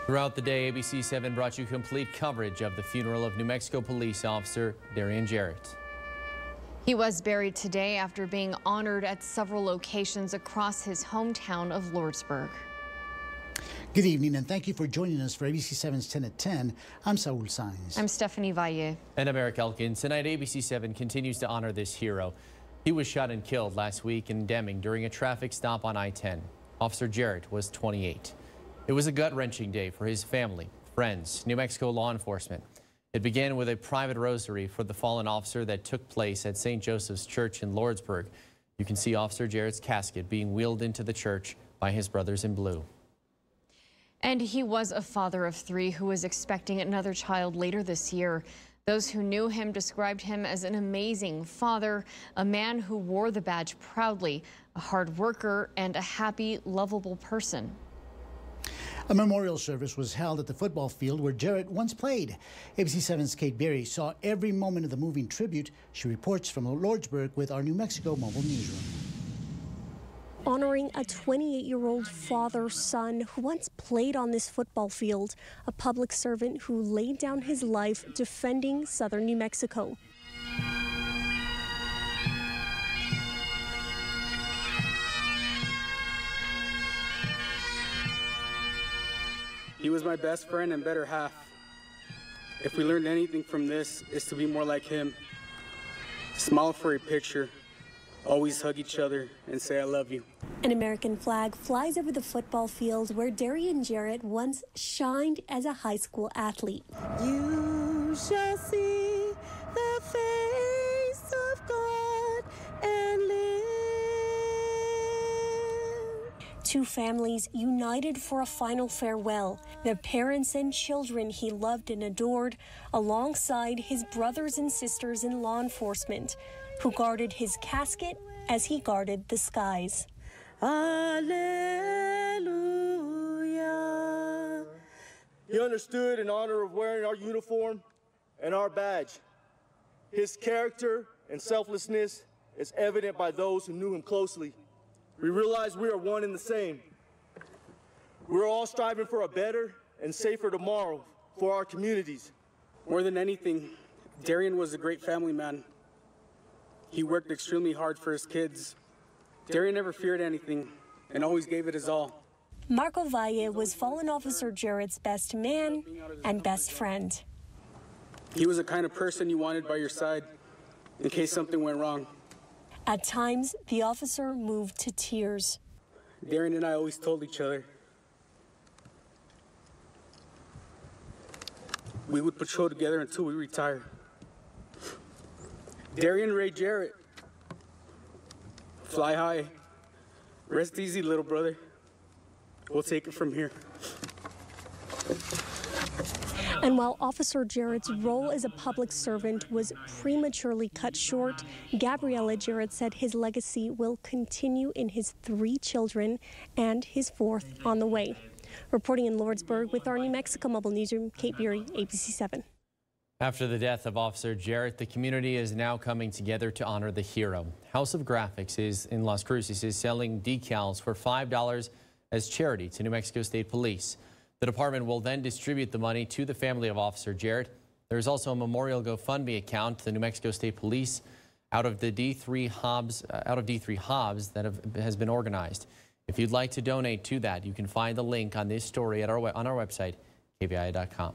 Throughout the day, ABC 7 brought you complete coverage of the funeral of New Mexico Police Officer Darian Jarrott. He was buried today after being honored at several locations across his hometown of Lordsburg. Good evening, and thank you for joining us for ABC 7's 10 at 10. I'm Saul Sainz. I'm Stephanie Valle. And I'm Eric Elkins. Tonight, ABC 7 continues to honor this hero. He was shot and killed last week in Deming during a traffic stop on I-10. Officer Jarrott was 28. It was a gut-wrenching day for his family, friends, New Mexico law enforcement. It began with a private rosary for the fallen officer that took place at St. Joseph's Church in Lordsburg. You can see Officer Jarrett's casket being wheeled into the church by his brothers in blue. And he was a father of 3 who was expecting another child later this year. Those who knew him described him as an amazing father, a man who wore the badge proudly, a hard worker, and a happy, lovable person. A memorial service was held at the football field where Jarrott once played. ABC 7's Kate Berry saw every moment of the moving tribute. She reports from Lordsburg with our New Mexico mobile newsroom. Honoring a 28-year-old father-son who once played on this football field, a public servant who laid down his life defending southern New Mexico. He was my best friend and better half. If we learned anything from this, it's to be more like him. Smile for a picture, always hug each other, and say I love you. An American flag flies over the football field where Darian Jarrott once shined as a high school athlete. You shall see the face of God and live. 2 families united for a final farewell. The parents and children he loved and adored, alongside his brothers and sisters in law enforcement, who guarded his casket as he guarded the skies. Alleluia. He understood in honor of wearing our uniform and our badge. His character and selflessness is evident by those who knew him closely. We realize we are one and the same. We're all striving for a better and safer tomorrow for our communities. More than anything, Darian was a great family man. He worked extremely hard for his kids. Darian never feared anything and always gave it his all. Marco Valle was fallen Officer Jarrett's best man and best friend. He was the kind of person you wanted by your side in case something went wrong. At times, the officer moved to tears. Darian and I always told each other we would patrol together until we retire. Darian Ray Jarrott, fly high. Rest easy, little brother. We'll take it from here. And while Officer Jarrett's role as a public servant was prematurely cut short, Gabriella Jarrott said his legacy will continue in his 3 children and his 4th on the way. Reporting in Lordsburg with our New Mexico mobile newsroom, Kate Berry, ABC 7. After the death of Officer Jarrott, the community is now coming together to honor the hero. House of Graphics in Las Cruces is selling decals for $5 as charity to New Mexico State Police. The department will then distribute the money to the family of Officer Jarrott. There is also a memorial GoFundMe account to the New Mexico State Police out of D3 Hobbs that has been organized. If you'd like to donate to that, you can find the link on this story on our website, kvi.com.